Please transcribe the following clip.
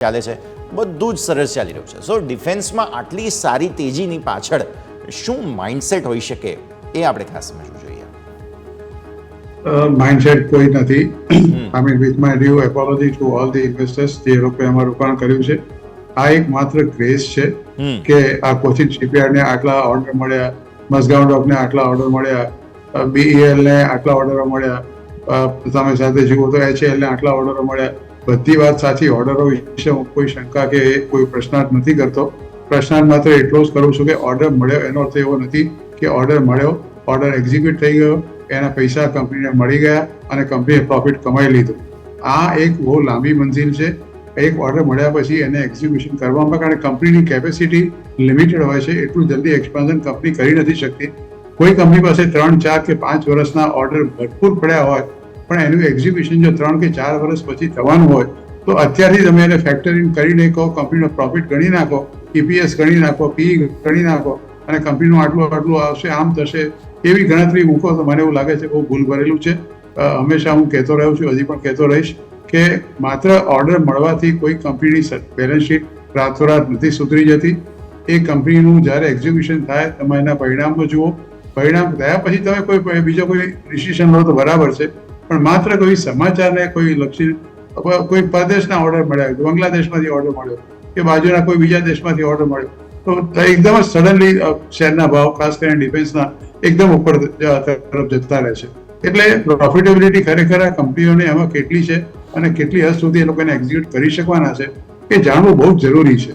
ચાલે છે, બધું જ સરસ ચાલી રહ્યું છે. સો ડિફેન્સમાં આટલી સારી તેજીની પાછળ શું માઇન્ડસેટ હોઈ શકે એ આપણે ખાસ સમજવું જોઈએ. માઇન્ડસેટ કોઈ નથી. I mean with my due apology to all the investors જે લોકોએ એમાં રોકાણ કર્યું છે. આ એક માત્ર ક્રેઝ છે કે આ કોચિન શિપયાર્ડને આટલા ઓર્ડર મળ્યા, મઝગાંવ ડોકને આટલા ઓર્ડર મળ્યા, BEL ને આટલા ઓર્ડરો મળ્યા, તમે સાથે જુઓ તો HAL ને આટલા ઓર્ડરો મળ્યા. બધી વાત સાચી. ઓર્ડરો વિશે હું કોઈ શંકા કે કોઈ પ્રશ્નાર્થ નથી કરતો. પ્રશ્નાર્થ માત્ર એટલો જ કરું છું કે ઓર્ડર મળ્યો એનો અર્થ એવો નથી કે ઓર્ડર મળ્યો, ઓર્ડર એક્ઝિક્યુટ થઈ ગયો, એના પૈસા કંપનીને મળી ગયા અને કંપનીએ પ્રોફિટ કમાઈ લીધું. આ એક બહુ લાંબી મંજિલ છે. એક ઓર્ડર મળ્યા પછી એને એક્ઝિક્યુશન કરવામાં, કારણ કંપનીની કેપેસિટી લિમિટેડ હોય છે, એટલું જલ્દી એક્સપાન્શન કંપની કરી નથી શકતી. કોઈ કંપની પાસે 3, 4 કે 5 વર્ષના ઓર્ડર ભરપૂર પડ્યા હોય, પણ એનું એક્ઝિક્યુશન જો 3 કે 4 વર્ષ પછી થવાનું હોય તો અત્યારથી તમે એને ફેક્ટરિંગ કરી નાખો, કંપનીનો પ્રોફિટ ગણી નાખો, EPS ગણી નાખો, PE ગણી નાખો અને કંપનીનું આટલું આવશે, આમ થશે, એવી ગણતરી મૂકો તો મને એવું લાગે છે બહુ ભૂલ ભરેલું છે. હંમેશા હું કહેતો રહ્યો છું, હજી પણ કહેતો રહીશ કે માત્ર ઓર્ડર મળવાથી કોઈ કંપનીની બેલેન્સ શીટ રાતોરાત નથી સુધરી જતી. એ કંપનીનું જ્યારે એક્ઝિક્યુશન થાય તમે એના પરિણામો જુઓ. પરિણામ થયા પછી તમે કોઈ બીજો કોઈ ડિસિઝન લો તો બરાબર છે, પણ માત્ર કોઈ સમાચારને કોઈ લક્ષી કોઈ પરદેશના ઓર્ડર મળ્યા, બાંગ્લાદેશમાંથી ઓર્ડર મળ્યો કે બાજુના કોઈ બીજા દેશમાંથી ઓર્ડર મળ્યો તો એકદમ જ સડનલી શેરના ભાવ ખાસ કરીને ડિફેન્સના એકદમ ઉપર તરફ જતા રહે છે. એટલે પ્રોફિટેબિલિટી ખરેખર આ કંપનીઓને એમાં કેટલી છે અને કેટલી હદ સુધી એ લોકોને એક્ઝિક્યુટ કરી શકવાના છે એ જાણવું બહુ જ જરૂરી છે.